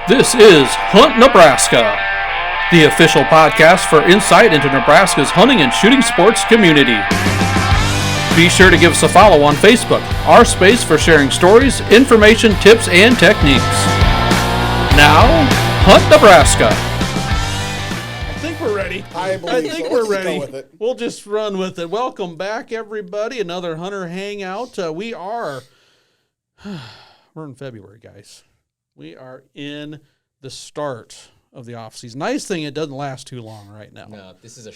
This is Hunt Nebraska, the official podcast for insight into Nebraska's hunting and shooting sports community. Be sure to give us a follow on Facebook, our space for sharing stories, information, tips, and techniques. Now, Hunt Nebraska. I think we're ready. I think we're ready. We'll just run with it. Welcome back, everybody. Another Hunter Hangout. We're in February, guys. We are in the start of the off season. Nice thing, it doesn't last too long right now. No, this is a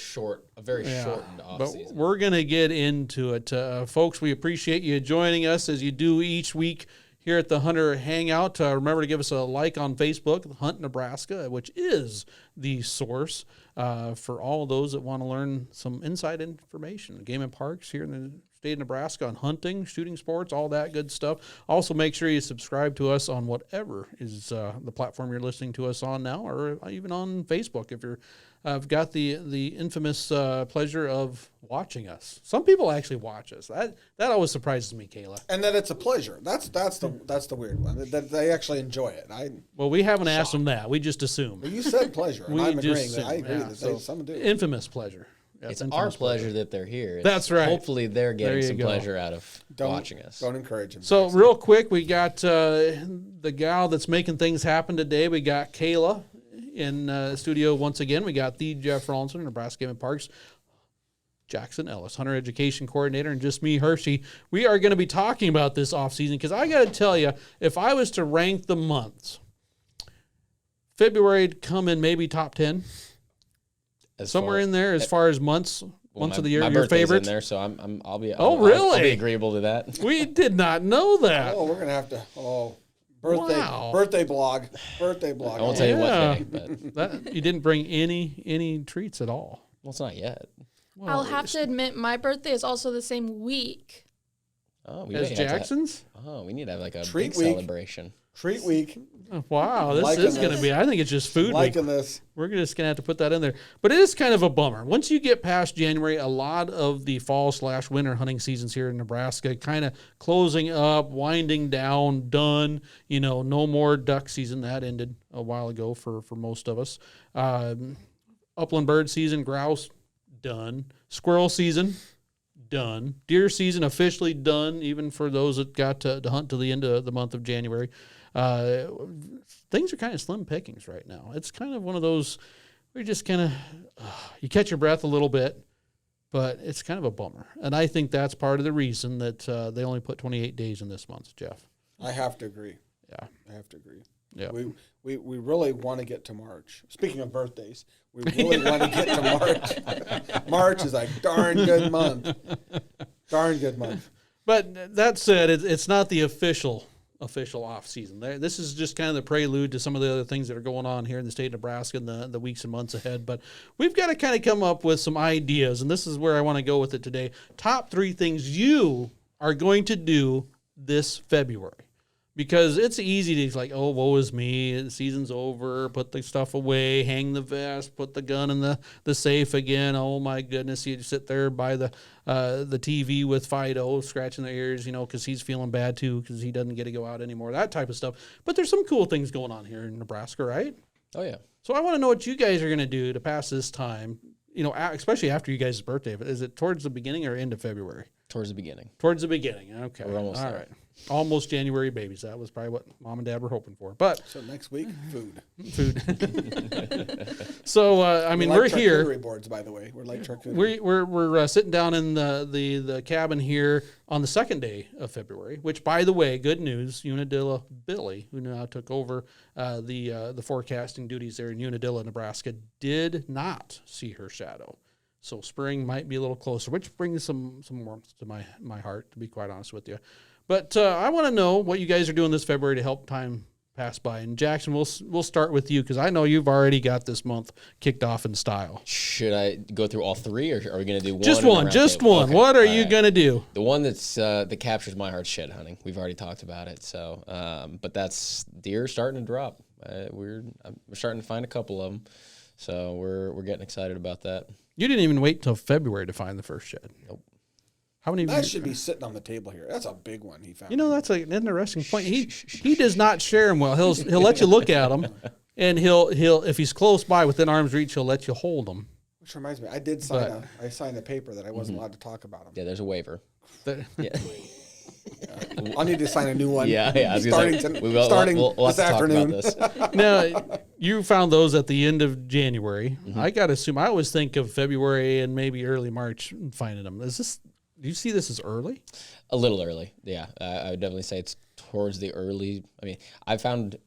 very shortened off but season. We're going to get into it. Folks, we appreciate you joining us as you do each week here at the Hunter Hangout. Remember to give us a like on Facebook, Hunt Nebraska, which is the source for all of those that want to learn some inside information. Game and Parks here in the state of Nebraska on hunting, shooting sports, all that good stuff. Also, make sure you subscribe to us on whatever is the platform you're listening to us on now, or even on Facebook if you're got the infamous pleasure of watching us. Some people actually watch us. That always surprises me, Kayla. And that it's a pleasure. That's the weird one. That they actually enjoy it. Well, we haven't asked them that. We just assume. Well, you said pleasure. And I'm agreeing that I agree yeah, that some do. Infamous pleasure. Yeah, it's our pleasure that they're here. That's right. Hopefully they're getting some pleasure out of watching us. Don't encourage them. So real quick, we got the gal that's making things happen today. We got Kayla in studio once again. We got the Jeff Rawlinson, Nebraska Game and Parks, Jackson Ellis, Hunter Education Coordinator, and just me, Hershey. We are going to be talking about this offseason because I got to tell you, if I was to rank the months, February would come in maybe top 10. Somewhere in there as far as months of the year. Your favorite? In there, so I'll be. Really? I'll be agreeable to that. We did not know that. Oh, we're gonna have to. Birthday blog. I won't tell you what day, but you didn't bring any treats at all. Well, it's not yet. Well, I'll have to admit, my birthday is also the same week. Oh, as Jackson's? We need to have like a treat big week. Celebration. Treat week. Wow, this is going to be, I think it's just food week. This. We're just going to have to put that in there. But it is kind of a bummer. Once you get past January, a lot of the fall/winter hunting seasons here in Nebraska kind of closing up, winding down, done. You know, no more duck season. That ended a while ago for most of us. Upland bird season, grouse, done. Squirrel season, done. Deer season officially done, even for those that got to hunt till the end of the month of January. Things are kind of slim pickings right now. It's kind of one of those where you just kind of you catch your breath a little bit, but it's kind of a bummer. And I think that's part of the reason that they only put 28 days in this month, Jeff. I have to agree. Yeah, I have to agree. Yeah, we really want to get to March. Speaking of birthdays, we really want to get to March. March is a darn good month. Darn good month. But that said, it's not the official off season. This is just kind of the prelude to some of the other things that are going on here in the state of Nebraska in the weeks and months ahead. But we've got to kind of come up with some ideas, and this is where I want to go with it today. Top 3 things you are going to do this February. Because it's easy to like, oh, woe is me, the season's over, put the stuff away, hang the vest, put the gun in the safe again. Oh, my goodness, you sit there by the TV with Fido scratching their ears, you know, because he's feeling bad, too, because he doesn't get to go out anymore, that type of stuff. But there's some cool things going on here in Nebraska, right? Oh, yeah. So I want to know what you guys are going to do to pass this time, you know, especially after you guys' birthday. But is it towards the beginning or end of February? Towards the beginning. Towards the beginning. Okay. We're almost there. All right. Almost January babies. That was probably what Mom and Dad were hoping for. But so next week, food. So I mean, we're here. Charcuterie boards, by the way. We're like charcuterie. We're sitting down in the cabin here on the second day of February. Which, by the way, good news. Unadilla Billy, who now took over the forecasting duties there in Unadilla, Nebraska, did not see her shadow. So spring might be a little closer, which brings some warmth to my heart, to be quite honest with you. But I want to know what you guys are doing this February to help time pass by. And Jackson, we'll start with you because I know you've already got this month kicked off in style. Should I go through all 3, or are we going to do one? Just one. Okay. What are you going to do? The one that captures my heart, shed hunting. We've already talked about it. So, but that's deer starting to drop. We're starting to find a couple of them. So we're getting excited about that. You didn't even wait till February to find the first shed. Nope. How many of That you? should be sitting on the table here. That's a big one he found. You know, that's an interesting point. He does not share them well. He'll let you look at them, and he'll if he's close by within arm's reach, he'll let you hold them. Which reminds me, I signed a paper that I wasn't allowed to talk about him. Yeah, there's a waiver. Yeah. I'll need to sign a new one. Yeah. I was gonna starting say, starting we'll have this to talk afternoon. about this. Now, you found those at the end of January. I got to assume, I always think of February and maybe early March finding them. Do you see this as early? A little early, yeah. I would definitely say it's towards the early. I mean, I found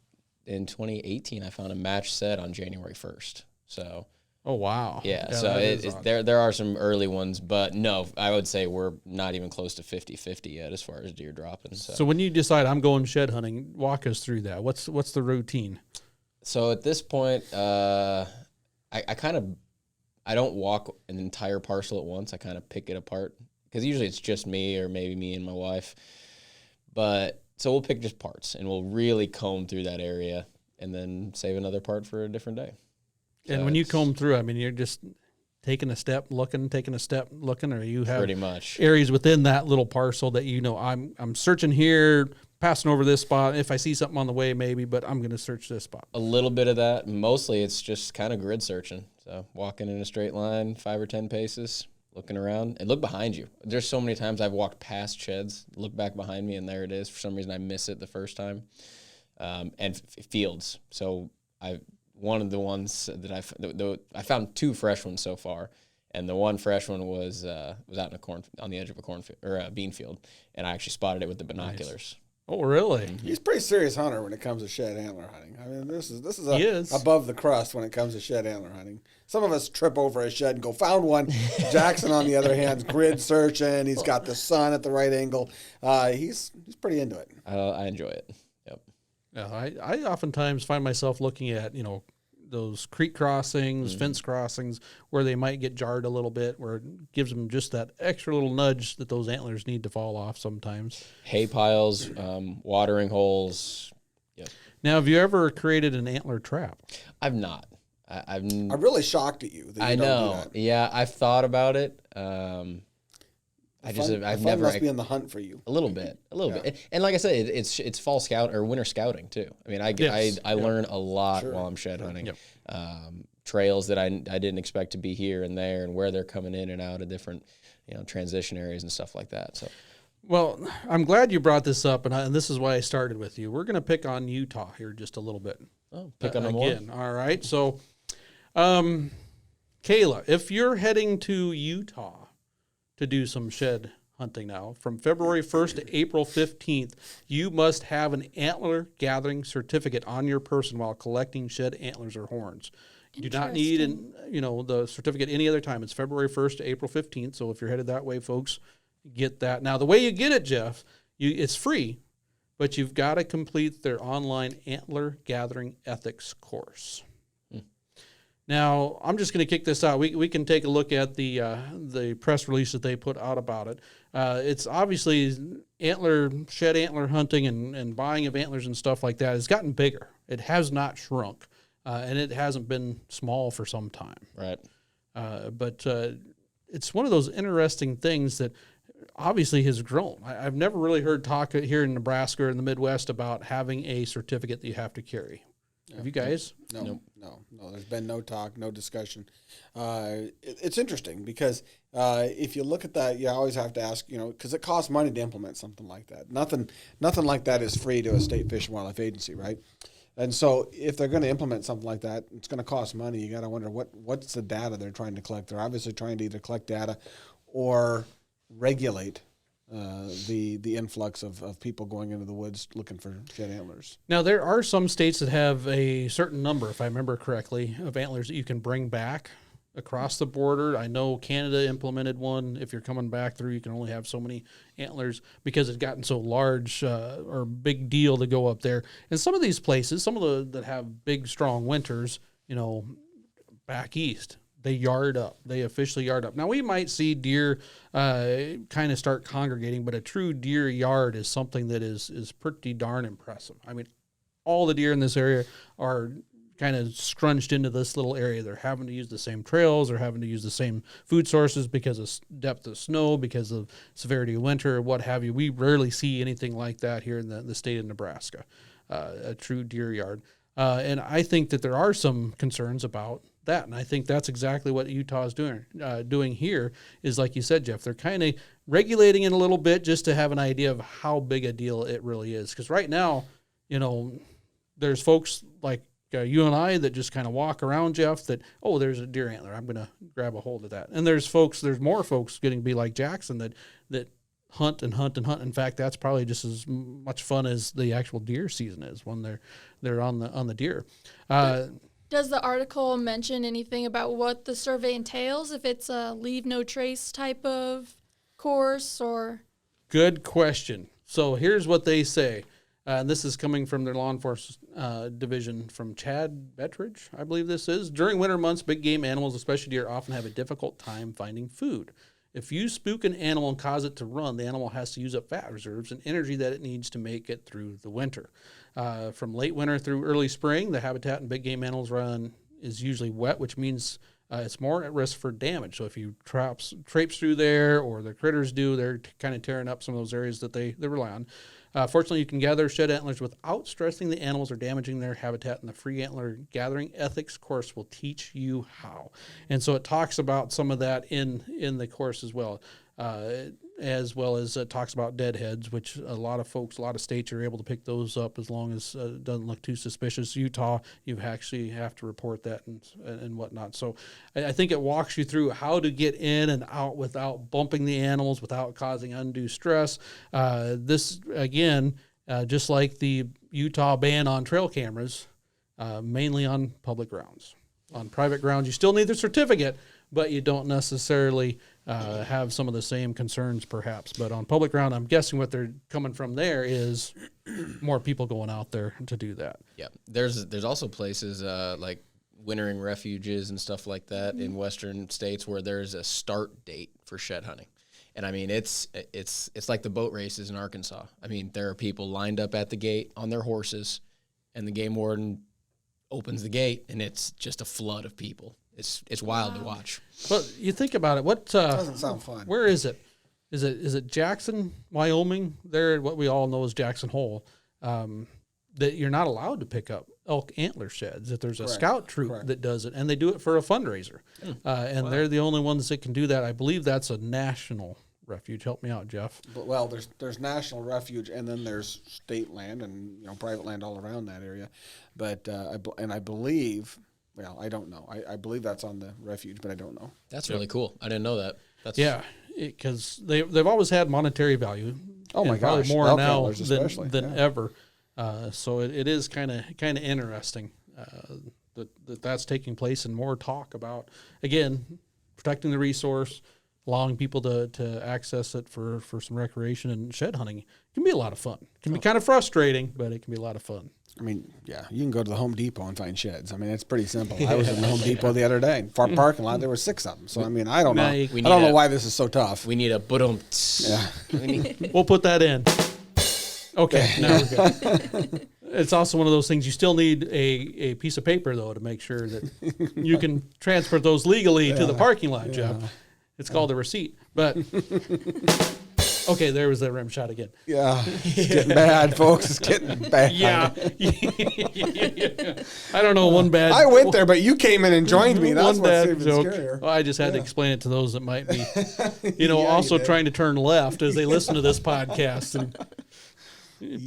in 2018, I found a match set on January 1st. So, Oh, wow. yeah. So there are some early ones, but no, I would say we're not even close to 50-50 yet as far as deer dropping. So when you decide I'm going shed hunting, walk us through that. What's the routine? So at this point, I don't walk an entire parcel at once. I kind of pick it apart because usually it's just me or maybe me and my wife. But so we'll pick just parts and we'll really comb through that area and then save another part for a different day. And when you comb through, I mean, you're just taking a step, looking, or you have Pretty much areas within that little parcel that I'm searching here, passing over this spot. If I see something on the way, maybe, but I'm going to search this spot. a little bit of that. Mostly it's just kind of grid searching. So walking in a straight line, 5 or 10 paces, looking around and look behind you. There's so many times I've walked past sheds, look back behind me, and there it is. For some reason, I miss it the first time. And fields. So one of the ones that I found 2 fresh ones so far, and the one fresh one was out in on the edge of a cornfield or a bean field, and I actually spotted it with the binoculars. Oh, really? He's a pretty serious hunter when it comes to shed antler hunting. I mean, this He is. above the crust when it comes to shed antler hunting. Some of us trip over a shed and go, found one. Jackson, on the other hand, is grid searching. He's got the sun at the right angle. He's pretty into it. I enjoy it. Yep. Yeah, I oftentimes find myself looking at, those creek crossings, fence crossings, where they might get jarred a little bit, where it gives them just that extra little nudge that those antlers need to fall off sometimes. Hay piles, watering holes. Yep. Now, have you ever created an antler trap? I've not. I'm really shocked at you that you I don't know. do that. Yeah, I've thought about it. I've fun never must be in the hunt for you. a little bit, and like I said, it's fall scout or winter scouting too. I mean, I learn a lot while I'm shed hunting. Yep. Trails that I didn't expect to be here and there, and where they're coming in and out of different transition areas and stuff like that. So. Well, I'm glad you brought this up, and this is why I started with you. We're going to pick on Utah here just a little bit. Oh, pick on them more. Again. All right. So, Kayla, if you're heading to Utah to do some shed hunting now, from February 1st to April 15th, you must have an antler gathering certificate on your person while collecting shed antlers or horns. You do not need the certificate any other time. It's February 1st to April 15th. So if you're headed that way, folks, get that. Now, the way you get it, Jeff, it's free, but you've got to complete their online antler gathering ethics course. Now, I'm just going to kick this out. We can take a look at the press release that they put out about it. It's obviously shed antler hunting and buying of antlers and stuff like that has gotten bigger. It has not shrunk, and it hasn't been small for some time. Right. But it's one of those interesting things that obviously has grown. I've never really heard talk here in Nebraska or in the Midwest about having a certificate that you have to carry. Have you guys? No, Nope. no. There's been no talk, no discussion. It's interesting because if you look at that, you always have to ask, because it costs money to implement something like that. Nothing like that is free to a state fish and wildlife agency, right? And so if they're going to implement something like that, it's going to cost money. You got to wonder what's the data they're trying to collect. They're obviously trying to either collect data or regulate the influx of people going into the woods looking for shed antlers. Now, there are some states that have a certain number, if I remember correctly, of antlers that you can bring back across the border. I know Canada implemented one. If you're coming back through, you can only have so many antlers because it's gotten so large or big deal to go up there. And some of these places, some of the that have big, strong winters, back east, they yard up. They officially yard up. Now, we might see deer kind of start congregating, but a true deer yard is something that is pretty darn impressive. I mean, all the deer in this area are kind of scrunched into this little area. They're having to use the same trails, they're having to use the same food sources because of depth of snow, because of severity of winter, what have you. We rarely see anything like that here in the state of Nebraska, a true deer yard. And I think that there are some concerns about that, and I think that's exactly what Utah is doing here. Is like you said, Jeff, they're kind of regulating it a little bit just to have an idea of how big a deal it really is. Because right now, there's folks like you and I that just kind of walk around, Jeff, that, oh, there's a deer antler, I'm going to grab a hold of that. And there's more folks getting to be like Jackson that hunt and hunt and hunt. In fact, that's probably just as much fun as the actual deer season is when they're on the deer. Does the article mention anything about what the survey entails, if it's a leave no trace type of course or? Good question. So here's what they say. And this is coming from their law enforcement division from Chad Bettridge, I believe this is. During winter months, big game animals, especially deer, often have a difficult time finding food. If you spook an animal and cause it to run, the animal has to use up fat reserves and energy that it needs to make it through the winter. From late winter through early spring, the habitat in big game animals run is usually wet, which means it's more at risk for damage. So if you traipse through there, or the critters do, they're kind of tearing up some of those areas that they rely on. Fortunately, you can gather shed antlers without stressing the animals or damaging their habitat, and the free antler gathering ethics course will teach you how. And so it talks about some of that in the course as well as it talks about deadheads, which a lot of states are able to pick those up as long as it doesn't look too suspicious. Utah, you actually have to report that and whatnot. So I think it walks you through how to get in and out without bumping the animals, without causing undue stress. This, again, just like the Utah ban on trail cameras, mainly on public grounds. On private grounds, you still need the certificate, but you don't necessarily have some of the same concerns, perhaps. But on public ground, I'm guessing what they're coming from there is more people going out there to do that. Yeah, there's also places like wintering refuges and stuff like that in western states where there's a start date for shed hunting. And I mean, it's like the boat races in Arkansas. I mean, there are people lined up at the gate on their horses, and the game warden opens the gate, and it's just a flood of people. It's wild to watch. But you think about it, what Doesn't sound fun. Where is it? Is it Jackson, Wyoming? There, what we all know is Jackson Hole. That you're not allowed to pick up elk antler sheds. That there's a scout troop that does it, and they do it for a fundraiser. They're the only ones that can do that. I believe that's a national refuge. Help me out, Jeff. But, well, there's national refuge, and then there's state land and private land all around that area. But I believe. Well, I don't know. I believe that's on the refuge, but I don't know. That's really cool. I didn't know that. Because they've always had monetary value. Oh my gosh, probably more elk now antlers than ever. So it is kind of interesting that's taking place, and more talk about, again, protecting the resource, allowing people to access it for some recreation, and shed hunting. It can be a lot of fun. It can be kind of frustrating, but it can be a lot of fun. I mean, yeah, you can go to the Home Depot and find sheds. I mean, it's pretty simple. I was in the Home Depot the other day. Parking lot, there were 6 of them. So, I mean, I don't know. I don't know why this is so tough. We need a budum. Yeah. We'll put that in. Okay, now we're good. It's also one of those things, you still need a piece of paper, though, to make sure that you can transport those legally to the parking lot, Jeff. It's called a receipt. But... Okay, there was that rim shot again. Yeah, it's getting bad, folks. It's getting bad. Yeah. I don't know, one bad... I went there, but you came in and joined me. That's what's even scarier. Well, I just had to explain it to those that might be, also trying to turn left as they listen to this podcast. And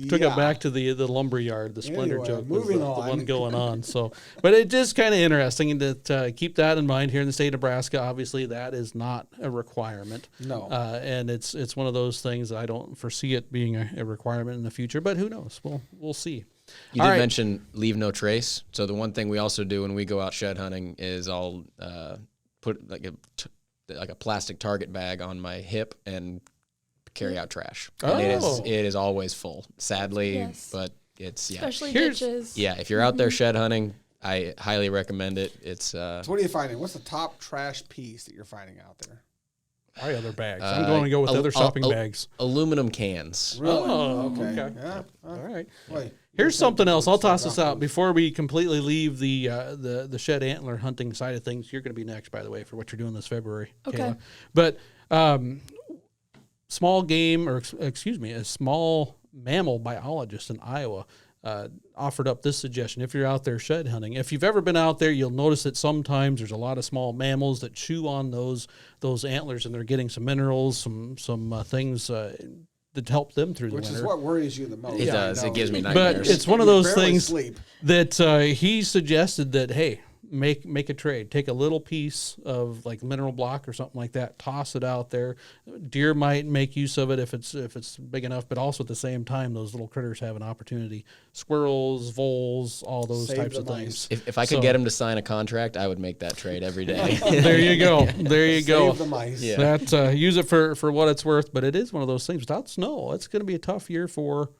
took it back to the lumber yard. The Splendor joke was the one going on. So, but it is kind of interesting to keep that in mind here in the state of Nebraska. Obviously, that is not a requirement. No. And it's one of those things I don't foresee it being a requirement in the future. But who knows? We'll see. You did mention leave no trace. So the one thing we also do when we go out shed hunting is I'll put like a plastic target bag on my hip and carry out trash. And it is always full, sadly, but it's, especially ditches. Yeah, if you're out there shed hunting, I highly recommend it. It's So what are you finding? What's the top trash piece that you're finding out there? Probably other bags. I'm going to go with other shopping bags. Aluminum cans. Really? Oh, okay. okay. Yeah. All right. Boy, Here's something else. I'll toss this out before we completely leave the shed antler hunting side of things. You're going to be next, by the way, for what you're doing this February, Okay. Kayla. But small game, or excuse me, a small mammal biologist in Iowa offered up this suggestion. If you're out there shed hunting, if you've ever been out there, you'll notice that sometimes there's a lot of small mammals that chew on those antlers, and they're getting some minerals, some things that help them through the which winter. is what worries you the most. It Yeah, does. I know. It gives me But nightmares. it's one of You those barely things sleep. that he suggested that, hey, make a trade. Take a little piece of like mineral block or something like that. Toss it out there. Deer might make use of it if it's big enough, but also at the same time, those little critters have an opportunity. Squirrels, voles, all those Save types the of mice. things. If I could get him to sign a contract, I would make that trade every day. There you go. There you go. Save the mice. Yeah. That use it for what it's worth, but it is one of those things. Without snow, it's going to be a tough year for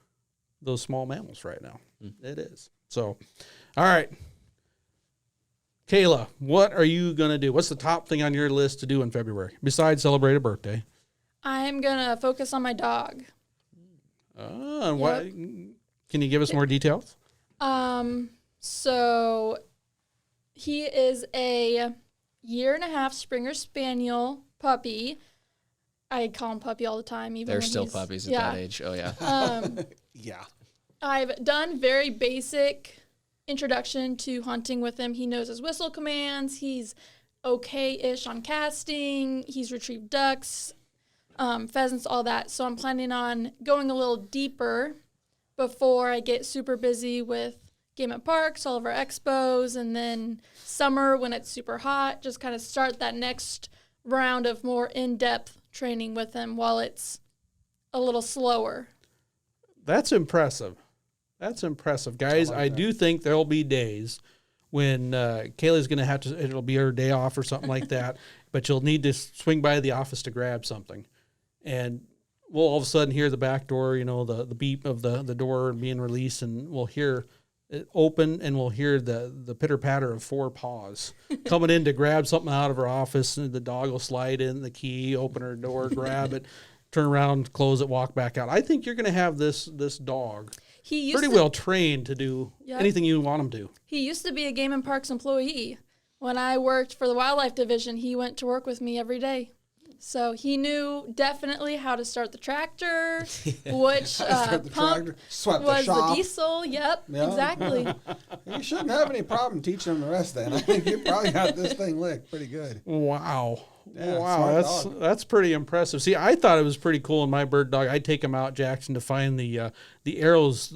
those small mammals right now. It is. So, all right. Kayla, what are you going to do? What's the top thing on your list to do in February besides celebrate a birthday? I'm going to focus on my dog. What? Can you give us more details? So he is a 1.5 Springer Spaniel puppy. I call him puppy all the time. Even They're when still he's- puppies at yeah. that age. Oh, yeah. Yeah. I've done very basic introduction to hunting with him. He knows his whistle commands. He's okay-ish on casting. He's retrieved ducks, pheasants, all that. So I'm planning on going a little deeper before I get super busy with Game at Parks, all of our expos, and then summer when it's super hot, just kind of start that next round of more in-depth training with him while it's a little slower. That's impressive. That's impressive, guys. I do think there'll be days when Kayla's going to have to, it'll be her day off or something like that, but you'll need to swing by the office to grab something. And we'll all of a sudden hear the back door, the beep of the door being released, and we'll hear it open, and we'll hear the pitter-patter of 4 paws coming in to grab something out of her office, and the dog will slide in the key, open her door, grab it, turn around, close it, walk back out. I think you're going to have this dog He used pretty to, well trained to do Yep. anything you want him to. He used to be a Game and Parks employee. When I worked for the wildlife division, he went to work with me every day. So he knew definitely how to start the tractor, which Start the pump tractor, swept the was the shop. diesel. Yep, Yeah. exactly. You shouldn't have any problem teaching them the rest then. I think you probably got this thing licked pretty good. Wow. Yeah, Wow, smart dog. that's pretty impressive. See, I thought it was pretty cool in my bird dog. I'd take him out, Jackson, to find the arrows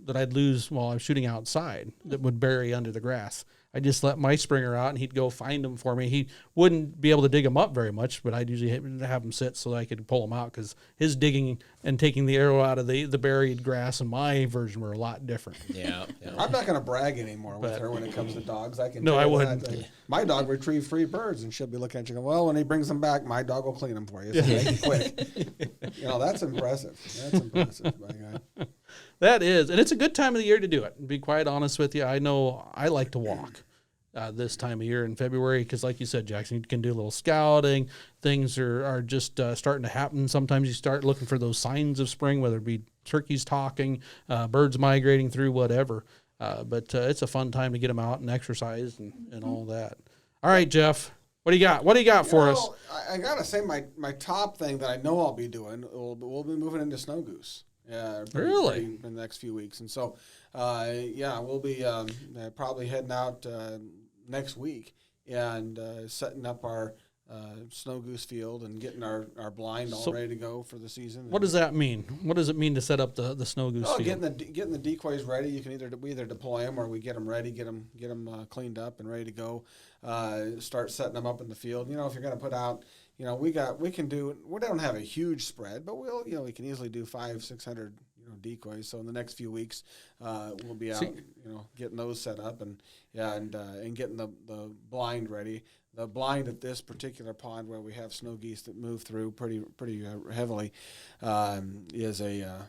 that I'd lose while I was shooting outside that would bury under the grass. I just let my Springer out, and he'd go find them for me. He wouldn't be able to dig them up very much, but I'd usually have him sit so that I could pull them out, because his digging and taking the arrow out of the buried grass in my version were a lot different. Yeah. I'm not going to brag anymore with her when it comes to dogs. I can. No, tell I you wouldn't. that. My dog retrieved 3 birds, and she'll be looking at you going, well, when he brings them back, my dog will clean them for you. So make it quick. That's impressive. That's impressive, my guy. That is, and it's a good time of the year to do it. To be quite honest with you, I know I like to walk this time of year in February because, like you said, Jackson, you can do a little scouting. Things are just starting to happen. Sometimes you start looking for those signs of spring, whether it be turkeys talking, birds migrating through, whatever. But it's a fun time to get them out and exercise and all that. All right, Jeff, what do you got? What do you got for us? I got to say my top thing that I know I'll be doing, we'll be moving into snow goose. Yeah, Really? in the next few weeks. And so, we'll be probably heading out next week and setting up our snow goose field and getting our blind all ready to go for the season. What does that mean? What does it mean to set up the snow goose field? Getting the decoys ready. You can either deploy them or we get them ready, get them cleaned up and ready to go. Start setting them up in the field. If you're going to put out, we don't have a huge spread, but we can easily do 500-600 decoys. So in the next few weeks, we'll be out, getting those set up and getting the blind ready. The blind at this particular pond where we have snow geese that move through pretty heavily is a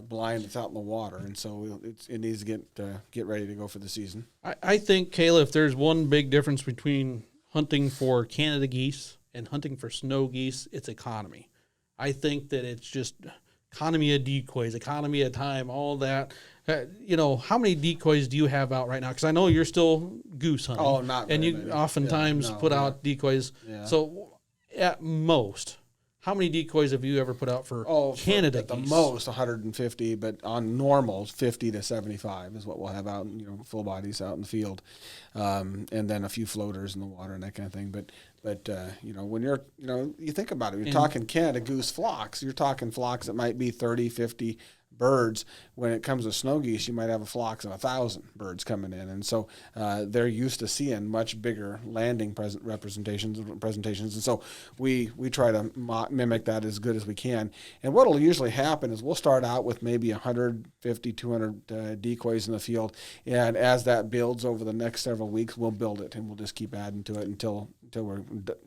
blind that's out in the water, and so it needs to get ready to go for the season. I think, Kayla, if there's one big difference between hunting for Canada geese and hunting for snow geese, it's economy. I think that it's just economy of decoys, economy of time, all that. How many decoys do you have out right now? Because I know you're still goose hunting. Oh, not and very you many. oftentimes put out decoys. Yeah. So at most, how many decoys have you ever put out for Canada at the geese? most 150, but on normals 50 to 75 is what we'll have out, full bodies out in the field, and then a few floaters in the water and that kind of thing. But when you think about it, you're talking Canada goose flocks. You're talking flocks that might be 30, 50 birds. When it comes to snow geese, you might have a flocks of 1,000 birds coming in, and so they're used to seeing much bigger landing presentations, and so we try to mimic that as good as we can. And what will usually happen is we'll start out with maybe 150, 200 decoys in the field, and as that builds over the next several weeks, we'll build it, and we'll just keep adding to it until we're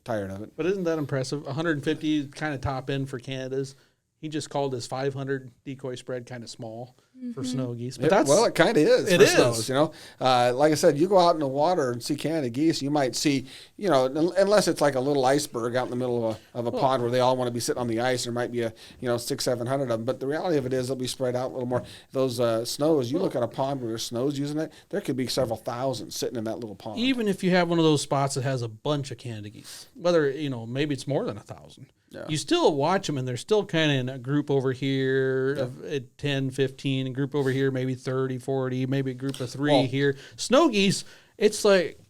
tired of it. But isn't that impressive? 150 kind of top end for Canada's. He just called his 500 decoy spread kind of small for snow geese. But it kind of is. It for is. Snows, like I said, you go out in the water and see Canada geese, you might see, unless it's like a little iceberg out in the middle of a pond where they all want to be sitting on the ice. There might be 600-700 of them. But the reality of it is they'll be spread out a little more. Those snows, you look at a pond where there's snows using it, there could be several thousand sitting in that little pond. Even if you have one of those spots that has a bunch of Canada geese, whether, maybe it's more than 1,000. Yeah. You still watch them, and they're still kind of in a group over here at 10, 15, a group over here, maybe 30, 40, maybe a group of 3 here. Snow geese, it's like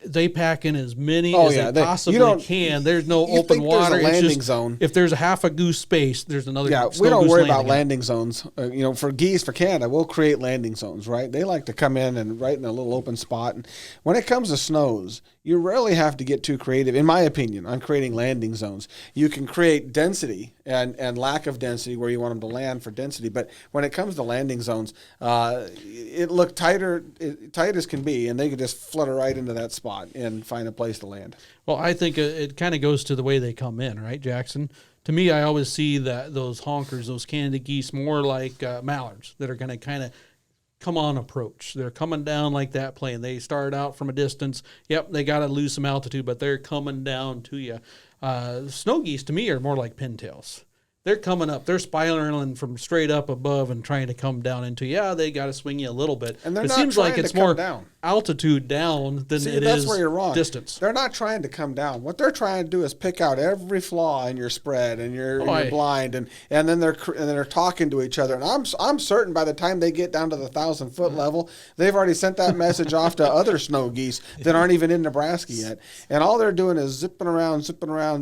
they pack in as many as they possibly can. There's no open water. There's a landing zone. If there's a half a goose space, there's another. Yeah, we don't worry about landing zones. For geese, for Canada, we'll create landing zones, right? They like to come in and right in a little open spot. And when it comes to snows, you rarely have to get too creative, in my opinion, on creating landing zones. You can create density and lack of density where you want them to land for density. But when it comes to landing zones, it look tight as can be, and they could just flutter right into that spot and find a place to land. Well, I think it kind of goes to the way they come in, right, Jackson? To me, I always see that those honkers, those Canada geese, more like mallards that are going to kind of come on approach. They're coming down like that plane. They start out from a distance. Yep, they got to lose some altitude, but they're coming down to you. Snow geese, to me, are more like pintails. They're coming up. They're spiraling from straight up above and trying to come down into you. Yeah, they got to swing you a little bit. And they're it not seems like trying it's to come more down. Altitude down than it that's is where you're wrong. Distance. They're not trying to come down. What they're trying to do is pick out every flaw in your spread and your blind, and then they're talking to each other. And I'm certain by the time they get down to the 1,000-foot level, they've already sent that message off to other snow geese that aren't even in Nebraska yet. And all they're doing is zipping around,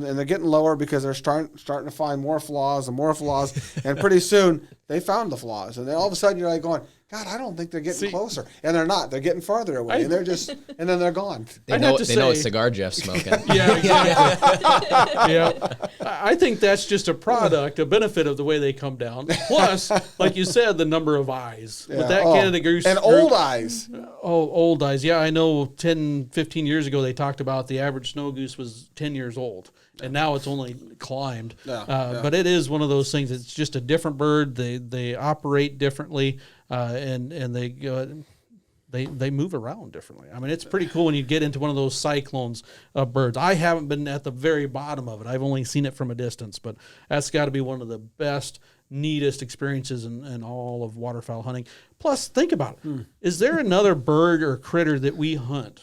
and they're getting lower because they're starting to find more flaws and more flaws. And pretty soon they found the flaws, and then all of a sudden you're like going, God, I don't think they're getting closer, and they're not. They're getting farther away, and then they're gone. They know what cigar Jeff's smoking. Yeah, exactly. Yeah, I think that's just a benefit of the way they come down. Plus, like you said, the number of eyes. Yeah. With that Canada goose and old eyes. Old eyes. Yeah, I know 10, 15 years ago they talked about the average snow goose was 10 years old. And now it's only climbed. But it is one of those things. It's just a different bird. They operate differently, and they move around differently. I mean, it's pretty cool when you get into one of those cyclones of birds. I haven't been at the very bottom of it. I've only seen it from a distance, but that's got to be one of the best, neatest experiences in all of waterfowl hunting. Plus, think about it. Is there another bird or critter that we hunt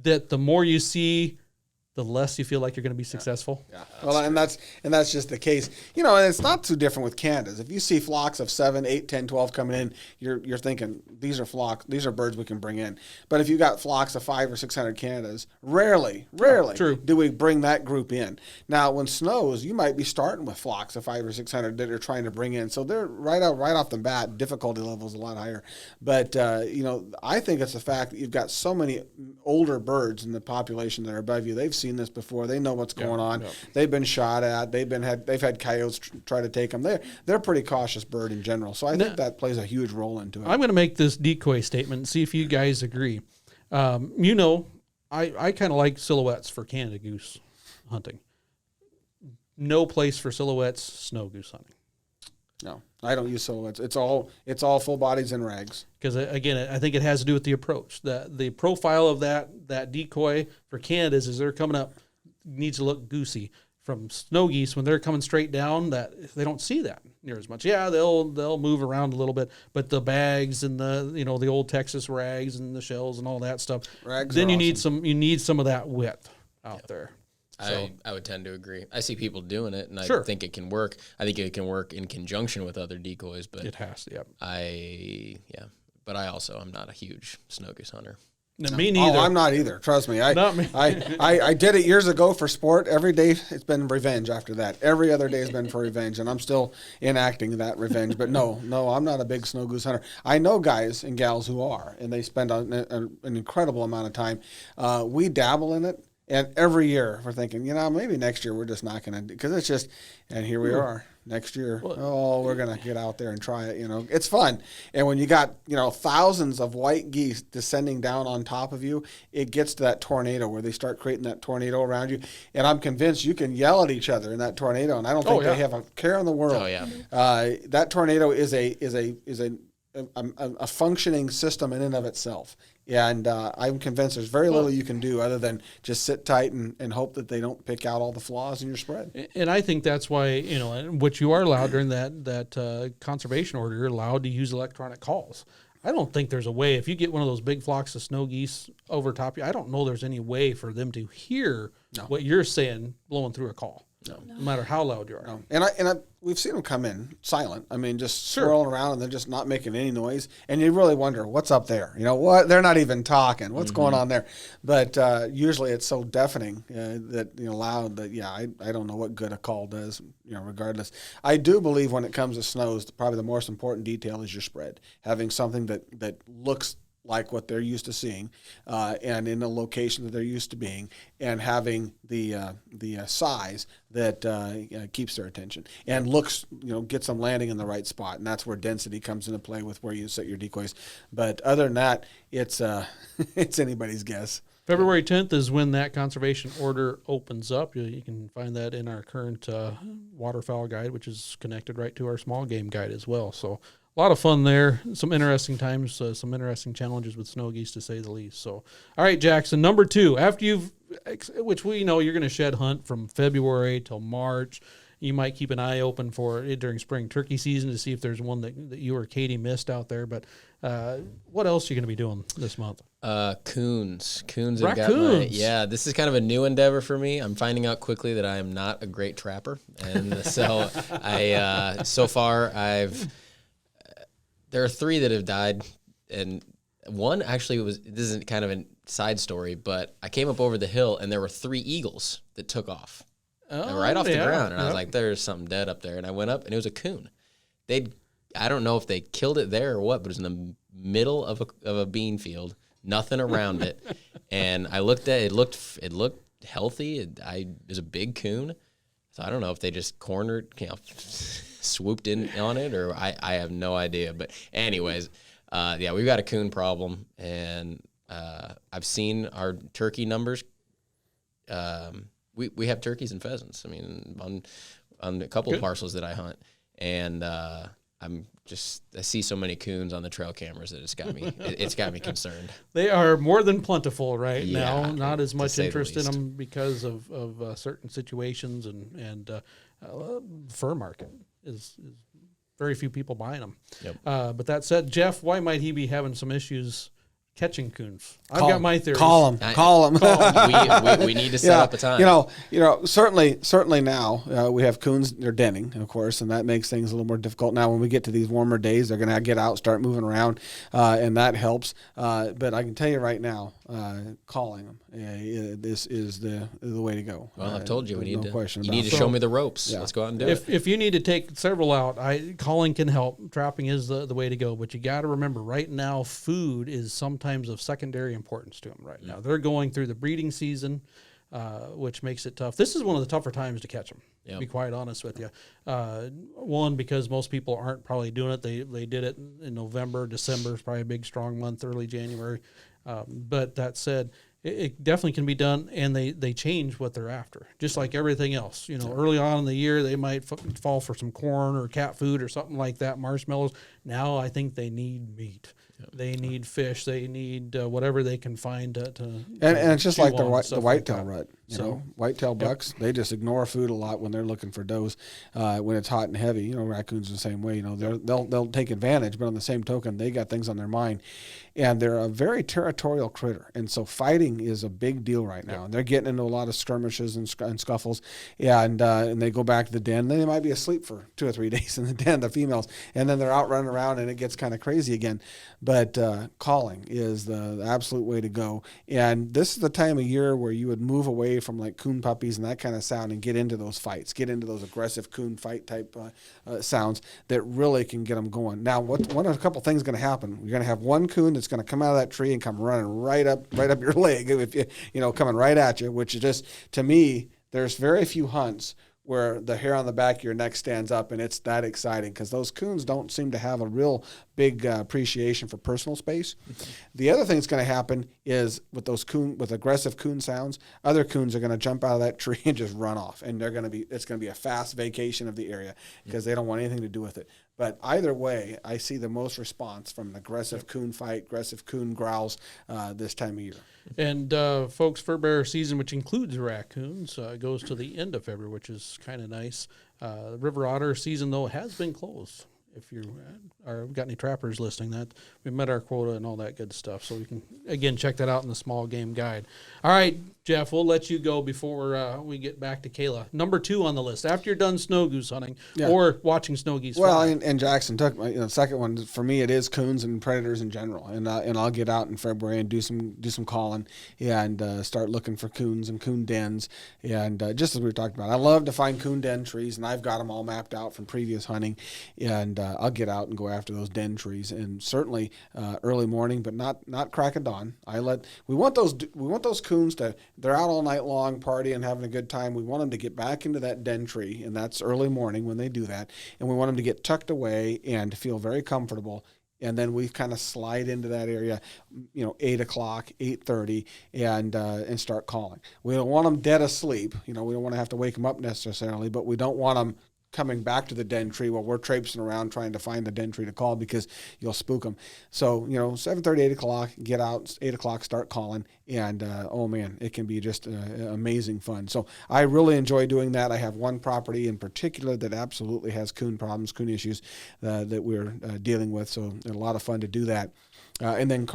that the more you see, the less you feel like you're going to be successful? Yeah. Well, and that's just the case. And it's not too different with Canada's. If you see flocks of 7, 8, 10, 12 coming in, you're thinking these are birds we can bring in. But if you got flocks of 500 or 600 Canada's, rarely do we bring that group in. Now, when snows, you might be starting with flocks of 500 or 600 that are trying to bring in. So they're right off the bat, difficulty level is a lot higher. But I think it's the fact that you've got so many older birds in the population that are above you. They've seen this before. They know what's going on. They've been shot at. They've had coyotes try to take them. They're a pretty cautious bird in general. So I think that plays a huge role into it. I'm going to make this decoy statement and see if you guys agree. I kind of like silhouettes for Canada goose hunting. No place for silhouettes snow goose hunting. No, I don't use silhouettes. It's all full bodies and rags. Because again, I think it has to do with the approach. The profile of that decoy for Canada's is they're coming up needs to look goosey. From snow geese, when they're coming straight down, that they don't see that near as much. Yeah, they'll move around a little bit, but the bags and the old Texas rags and the shells and all that stuff. Rags then are you need some of that width out there. So, I would tend to agree. I see people doing it, and I Sure. think it can work. I think it can work in conjunction with other decoys, but it has to. Yeah. But I'm not a huge snow goose hunter. No, me neither. Oh, I'm not either. Trust me. Not me. I did it years ago for sport. Every day it's been revenge after that. Every other day has been for revenge, and I'm still enacting that revenge. But no, I'm not a big snow goose hunter. I know guys and gals who are, and they spend an incredible amount of time. We dabble in it, and every year we're thinking, maybe next year we're just not going to, because it's just, and here we are. Next year, we're going to get out there and try it. It's fun. And when you got, thousands of white geese descending down on top of you, it gets to that tornado where they start creating that tornado around you. And I'm convinced you can yell at each other in that tornado. And I don't think they have a care in the world. Oh, yeah. That tornado is a functioning system in and of itself. And I'm convinced there's very little you can do other than just sit tight and hope that they don't pick out all the flaws in your spread. And I think that's why, which you are allowed during that conservation order, you're allowed to use electronic calls. I don't think there's a way, if you get one of those big flocks of snow geese over top of you, I don't know there's any way for them to hear what you're saying blowing through a call. No matter how loud you are. No. And we've seen them come in silent. I mean, just swirling around, and they're just not making any noise. And you really wonder, what's up there? What? They're not even talking. What's going on there? But usually it's so deafening that loud that I don't know what good a call does. Regardless, I do believe when it comes to snows, probably the most important detail is your spread. Having something that looks like what they're used to seeing, and in a location that they're used to being, and having the size that keeps their attention and looks, gets them landing in the right spot, and that's where density comes into play with where you set your decoys. But other than that, it's it's anybody's guess. February 10th is when that conservation order opens up. You can find that in our current waterfowl guide, which is connected right to our small game guide as well. So a lot of fun there. Some interesting times, some interesting challenges with snow geese, to say the least. So, all right, Jackson, number 2. After which we know you're going to shed hunt from February till March. You might keep an eye open for it during spring turkey season to see if there's one that you or Katie missed out there. But what else are you going to be doing this month? Coons. Coons. Raccoons. This is kind of a new endeavor for me. I'm finding out quickly that I am not a great trapper. And so there are 3 that have died, and one actually this isn't kind of a side story, but I came up over the hill and there were 3 eagles that took off right off the ground. And I was like, there's something dead up there. And I went up and it was a coon. I don't know if they killed it there or what, but it was in the middle of a bean field, nothing around it. And I looked at it, it looked healthy. It was a big coon. So I don't know if they just cornered, swooped in on it, or I have no idea. But anyways, we've got a coon problem, and I've seen our turkey numbers. We have turkeys and pheasants. I mean, on a couple of parcels that I hunt, and I see so many coons on the trail cameras that it's got me concerned. They are more than plentiful now. Not as much interest in them because of certain situations, and fur market is very few people buying them. Yep. But that said, Jeff, why might he be having some issues catching coons? I've got my theories. Call him. We need to set up a time. Certainly now we have coons. They're denning, of course, and that makes things a little more difficult. Now, when we get to these warmer days, they're going to get out, start moving around, and that helps. But I can tell you right now, calling them, this is the way to go. Well, I've told you, you need to it. show me the ropes. Yeah. Let's go out and do it. If you need to take several out, calling can help. Trapping is the way to go. But you got to remember, right now, food is sometimes of secondary importance to them right now. They're going through the breeding season, which makes it tough. This is one of the tougher times to catch them, to be quite honest with you. One, because most people aren't probably doing it. They did it in November. December is probably a big, strong month, early January. But that said, it definitely can be done, and they change what they're after, just like everything else. Early on in the year, they might fall for some corn or cat food or something like that, marshmallows. Now I think they need meat. They need fish. They need whatever they can find to And it's just chew like on and the stuff whitetail that. rut. You So- know, whitetail bucks, they just ignore food a lot when they're looking for does when it's hot and heavy. You know, raccoons the same way. You know, they'll take advantage, but on the same token, they got things on their mind, and they're a very territorial critter. And so fighting is a big deal right now. And they're getting into a lot of skirmishes and scuffles, and they go back to the den. Then they might be asleep for 2 or 3 days in the den, the females, and then they're out running around, and it gets kind of crazy again. But calling is the absolute way to go. And this is the time of year where you would move away from like coon puppies and that kind of sound and get into those fights, get into those aggressive coon fight type sounds that really can get them going. Now, a couple things going to happen? You're going to have one coon that's going to come out of that tree and come running right up your leg, if coming right at you. Which is just, to me, there's very few hunts where the hair on the back of your neck stands up, and it's that exciting because those coons don't seem to have a real big appreciation for personal space. The other thing that's going to happen is with aggressive coon sounds, other coons are going to jump out of that tree and just run off, and it's going to be a fast vacation of the area because they don't want anything to do with it. But either way, I see the most response from an aggressive coon fight, aggressive coon growls this time of year. And folks, fur bearer season, which includes raccoons, goes to the end of February, which is kind of nice. River otter season, though, has been closed. If you got any trappers listening, that we met our quota and all that good stuff. So you can, again, check that out in the small game guide. All right, Jeff, we'll let you go before we get back to Kayla. Number 2 on the list, after you're done snow goose hunting or watching snow geese fly. And Jackson took my second one. For me, it is coons and predators in general. And I'll get out in February and do some calling and start looking for coons and coon dens. And just as we were talking about, I love to find coon den trees, and I've got them all mapped out from previous hunting. And I'll get out and go after those den trees, and certainly early morning, but not crack of dawn. We want those coons they're out all night long partying, having a good time. We want them to get back into that den tree, and that's early morning when they do that. And we want them to get tucked away and to feel very comfortable. And then we kind of slide into that area, 8 o'clock, 8:30, and start calling. We don't want them dead asleep. We don't want to have to wake them up necessarily, but we don't want them coming back to the den tree while we're traipsing around trying to find the den tree to call because you'll spook them. So, 7:30, 8 o'clock, get out, 8 o'clock, start calling. And, oh man, it can be just amazing fun. So I really enjoy doing that. I have one property in particular that absolutely has coon problems, coon issues that we're dealing with. So it's a lot of fun to do that. And then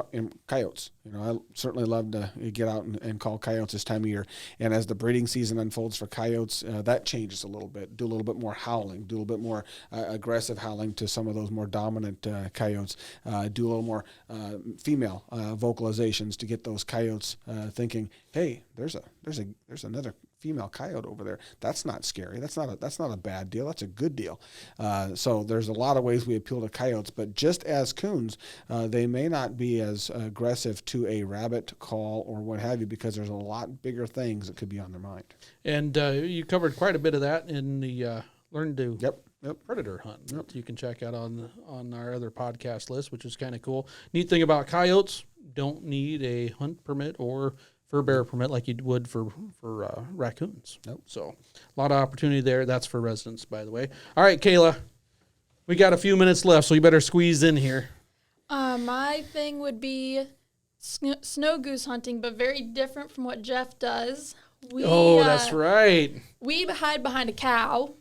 coyotes. I certainly love to get out and call coyotes this time of year. And as the breeding season unfolds for coyotes, that changes a little bit. Do a little bit more howling. Do a little bit more aggressive howling to some of those more dominant coyotes. Do a little more female vocalizations to get those coyotes thinking, hey, there's another female coyote over there. That's not scary. That's not a bad deal. That's a good deal. So there's a lot of ways we appeal to coyotes, but just as coons, they may not be as aggressive to a rabbit call or what have you because there's a lot bigger things that could be on their mind. And you covered quite a bit of that in the Learn to Yep. Predator Hunt that you can check out on our other podcast list, which is kind of cool. Neat thing about coyotes, don't need a hunt permit or fur bearer permit like you would for raccoons. Nope. So a lot of opportunity there. That's for residents, by the way. All right, Kayla, we got a few minutes left, so you better squeeze in here. My thing would be snow goose hunting, but very different from what Jeff does. That's right. We hide behind a cow.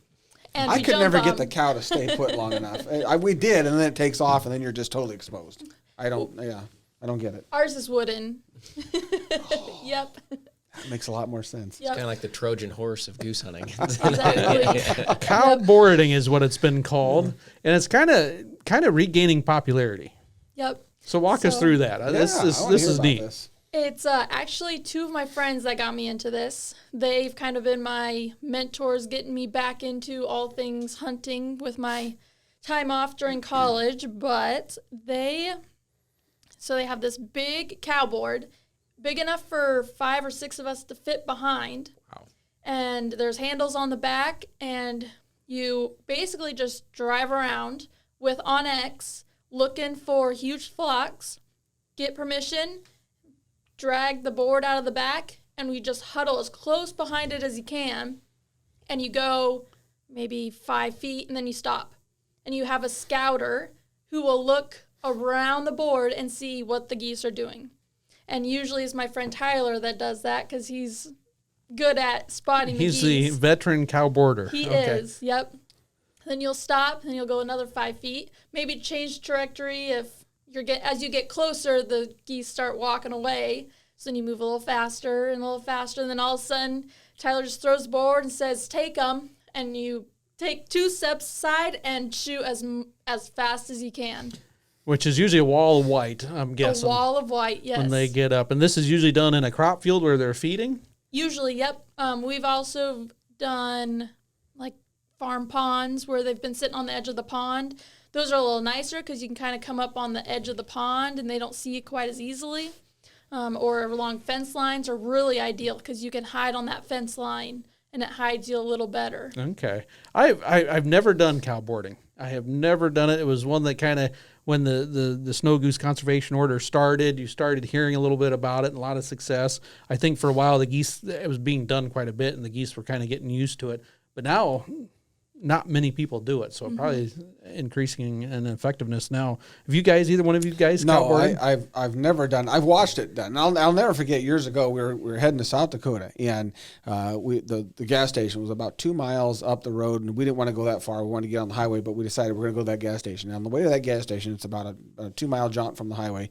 And I we could jump never on. get the cow to stay put long enough. We did, and then it takes off, and then you're just totally exposed. I don't get it. Ours is wooden. Yep. That makes a lot more sense. Yep. Kind of like the Trojan horse of goose hunting. Exactly. Cow boarding is what it's been called, and it's kind of regaining popularity. Yep. So walk us through that. This I wanna is hear about neat. this. It's actually 2 of my friends that got me into this. They've kind of been my mentors, getting me back into all things hunting with my time off during college. But they have this big cow board, big enough for 5 or 6 of us to fit behind. Wow. And there's handles on the back, and you basically just drive around with OnX looking for huge flocks, get permission, drag the board out of the back, and we just huddle as close behind it as you can, and you go maybe 5 feet, and then you stop. And you have a scouter who will look around the board and see what the geese are doing. And usually it's my friend Tyler that does that because he's good at spotting the geese. He's the veteran cow boarder. He is, yep. Then you'll stop and you'll go another 5 feet. Maybe change trajectory if as you get closer, the geese start walking away. So then you move a little faster and a little faster. And then all of a sudden, Tyler just throws the board and says, take them. And you take 2 steps aside and shoot as fast as you can. Which is usually a wall of white, I'm guessing. A wall of white, yes. When they get up. And this is usually done in a crop field where they're feeding? Usually, yep. We've also done like farm ponds where they've been sitting on the edge of the pond. Those are a little nicer because you can kind of come up on the edge of the pond and they don't see you quite as easily. Or along fence lines are really ideal because you can hide on that fence line and it hides you a little better. Okay. I've never done cow boarding. I have never done it. It was one that kind of, when the snow goose conservation order started, you started hearing a little bit about it and a lot of success. I think for a while the geese, it was being done quite a bit and the geese were kind of getting used to it. But now, not many people do it, so probably increasing in effectiveness now. Have you guys, either one of you guys, No, I've never done. I've watched it done. I'll never forget. Years ago, we were heading to South Dakota, and the gas station was about 2 miles up the road, and we didn't want to go that far. We wanted to get on the highway, but we decided we're going to go to that gas station. And on the way to that gas station, it's about a 2 mile jaunt from the highway,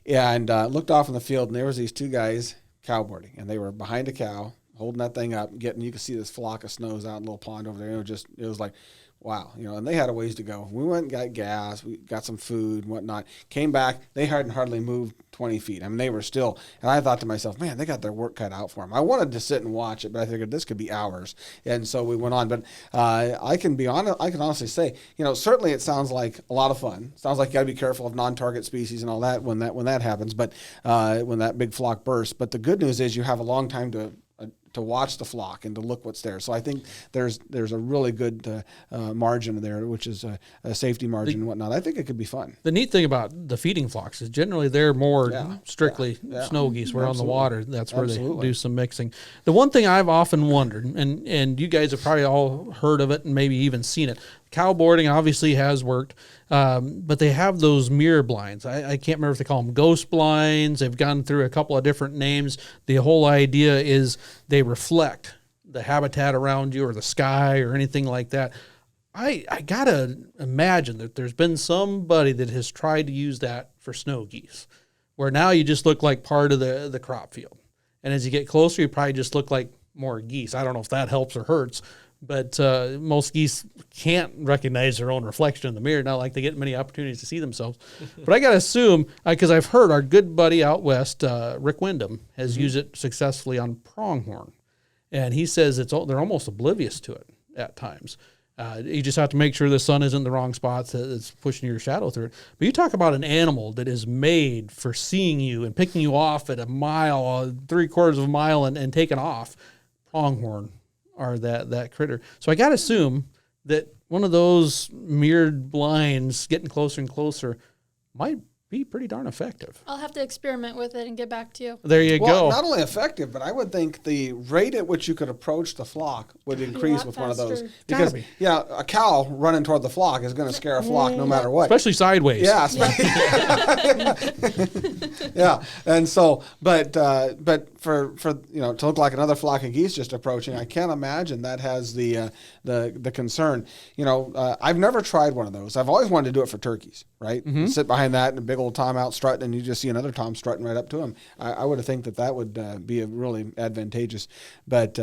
and looked off in the field, and there was these 2 guys cowboarding, and they were behind a cow, holding that thing up, you could see this flock of snows out in a little pond over there. It was like, wow, and they had a ways to go. We went and got gas, we got some food and whatnot, came back, they hadn't hardly moved 20 feet. I mean, they were still, and I thought to myself, man, they got their work cut out for them. I wanted to sit and watch it, but I figured this could be hours. And so we went on, but I can honestly say, certainly it sounds like a lot of fun. Sounds like you gotta be careful of non-target species and all that when that happens, but when that big flock bursts. But the good news is you have a long time to watch the flock and to look what's there. So I think there's a really good margin there, which is a safety margin and whatnot. I think it could be fun. The neat thing about the feeding flocks is generally they're more strictly snow geese. Where on the water, that's where they do some mixing. The one thing I've often wondered, and you guys have probably all heard of it and maybe even seen it, cow boarding obviously has worked, but they have those mirror blinds. I can't remember if they call them ghost blinds. They've gone through a couple of different names. The whole idea is they reflect the habitat around you or the sky or anything like that. I got to imagine that there's been somebody that has tried to use that for snow geese, where now you just look like part of the crop field. And as you get closer, you probably just look like more geese. I don't know if that helps or hurts, but most geese can't recognize their own reflection in the mirror, not like they get many opportunities to see themselves. But I got to assume, because I've heard our good buddy out west, Rick Wyndham, has used it successfully on pronghorn. And he says they're almost oblivious to it at times. You just have to make sure the sun isn't in the wrong spots that's pushing your shadow through it. But you talk about an animal that is made for seeing you and picking you off at a mile, 3/4 of a mile, and taking off. Pronghorn are that critter. So I got to assume that one of those mirrored blinds getting closer and closer might be pretty darn effective. I'll have to experiment with it and get back to you. There you go. Not only effective, but I would think the rate at which you could approach the flock would increase with one of those. Because, a cow running toward the flock is going to scare a flock no matter what. Especially sideways. Yeah. Yeah. And so, but for to look like another flock of geese just approaching, I can't imagine that has the concern. I've never tried one of those. I've always wanted to do it for turkeys, right? Mm-hmm. Sit behind that and a big old tom out strutting, and you just see another tom strutting right up to him. I would have think that would be a really advantageous, but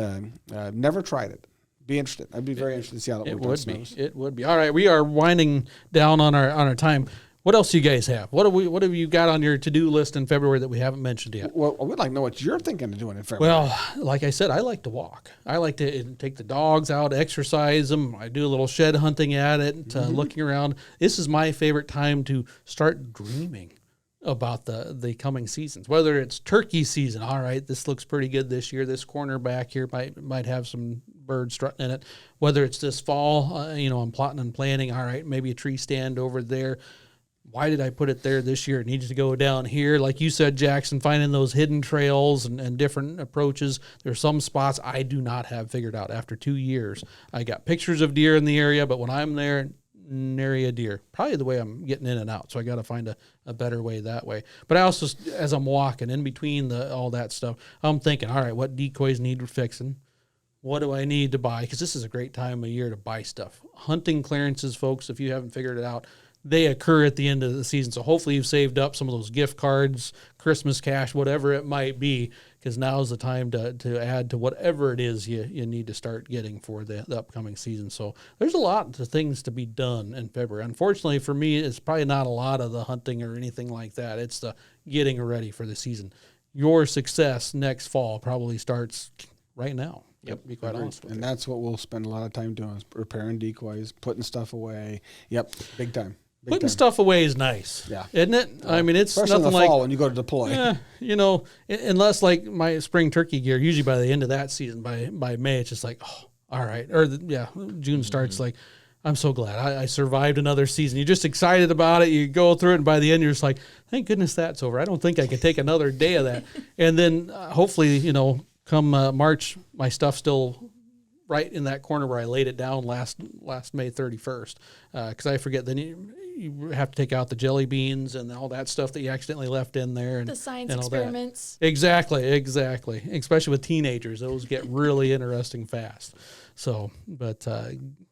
never tried it. Be interested. I'd be very interested to see how it would be. It would be. All right, we are winding down on our time. What else do you guys have? What have you got on your to-do list in February that we haven't mentioned yet? Well, we'd like to know what you're thinking of doing in February. Well, like I said, I like to walk. I like to take the dogs out, exercise them. I do a little shed hunting at it, looking around. This is my favorite time to start dreaming about the coming seasons, whether it's turkey season. All right, this looks pretty good this year. This corner back here might have some birds strutting in it. Whether it's this fall, I'm plotting and planning. All right, maybe a tree stand over there. Why did I put it there this year? It needs to go down here. Like you said, Jackson, finding those hidden trails and different approaches. There's some spots I do not have figured out after 2 years. I got pictures of deer in the area, but when I'm there, nary a deer. Probably the way I'm getting in and out. So I got to find a better way that way. But I also, as I'm walking in between all that stuff, I'm thinking, all right, what decoys need fixing? What do I need to buy? Because this is a great time of year to buy stuff. Hunting clearances, folks, if you haven't figured it out, they occur at the end of the season. So hopefully you've saved up some of those gift cards, Christmas cash, whatever it might be, because now's the time to add to whatever it is you need to start getting for the upcoming season. So there's a lot of things to be done in February. Unfortunately for me, it's probably not a lot of the hunting or anything like that. It's the getting ready for the season. Your success next fall probably starts right now. Yep. To be quite honest with you. And that's what we'll spend a lot of time doing, is repairing decoys, putting stuff away. Yep, big time. Putting stuff away is nice, Yeah. isn't it? I mean, it's Especially in nothing the like fall when you go to deploy. unless like my spring turkey gear. Usually by the end of that season, by May, it's just like, oh, all right, or June starts like, I'm so glad I survived another season. You're just excited about it. You go through it, and by the end, you're just like, thank goodness that's over. I don't think I could take another day of that. And then hopefully, come March, my stuff's still right in that corner where I laid it down last May 31st, because I forget. Then you have to take out the jelly beans and all that stuff that you accidentally left in there, and The science and all that. experiments. Exactly. Especially with teenagers, those get really interesting fast. So, but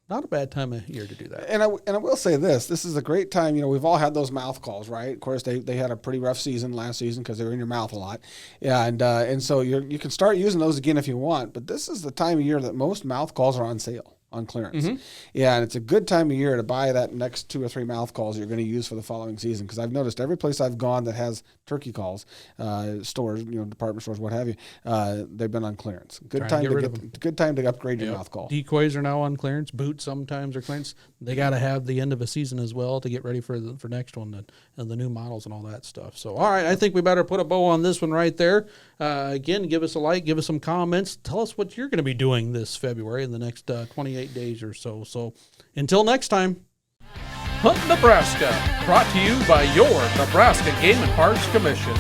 not a bad time of year to do that. And I will say this is a great time. We've all had those mouth calls, right? Of course, they had a pretty rough season last season because they were in your mouth a lot. Yeah, and so you can start using those again if you want. But this is the time of year that most mouth calls are on sale, on clearance. Yeah, and it's a good time of year to buy that next 2 or 3 mouth calls you're going to use for the following season. Because I've noticed every place I've gone that has turkey calls, stores, department stores, what have you, they've been on clearance. Good time to upgrade your mouth call. Decoys are now on clearance. Boots sometimes are clearance. They got to have the end of a season as well to get ready for next one and the new models and all that stuff. So, all right, I think we better put a bow on this one right there. Again, give us a like, give us some comments. Tell us what you're going to be doing this February in the next 28 days or so. So, until next time. Hunt Nebraska, brought to you by your Nebraska Game and Parks Commission.